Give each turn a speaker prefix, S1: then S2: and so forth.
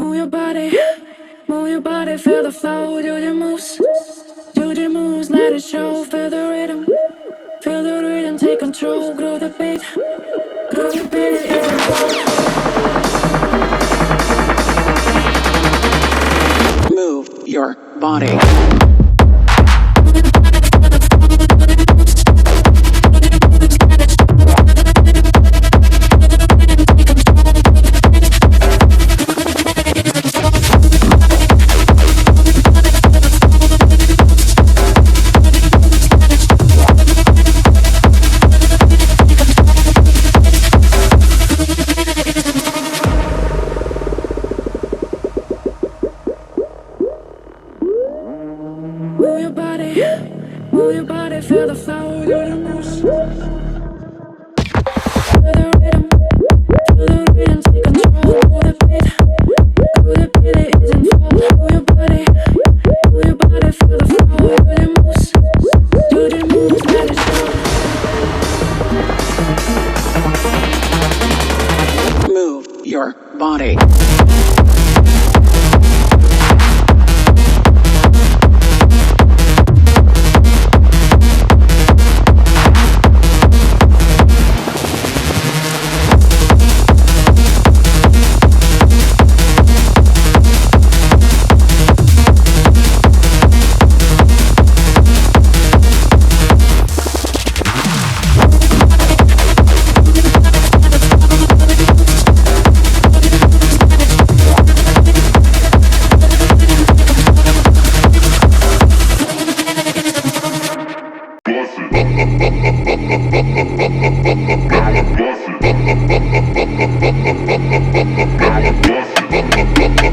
S1: Move your body, feel the flow, do the moves, let it show, feel the rhythm, take control, groove the beat, is involved.
S2: Move your body.
S1: Move your body, feel the flow, do the moves. Feel the rhythm, take control, groove the beat is involved. Move your body, feel the flow, do the moves, let it show.
S2: Move your body.
S3: Now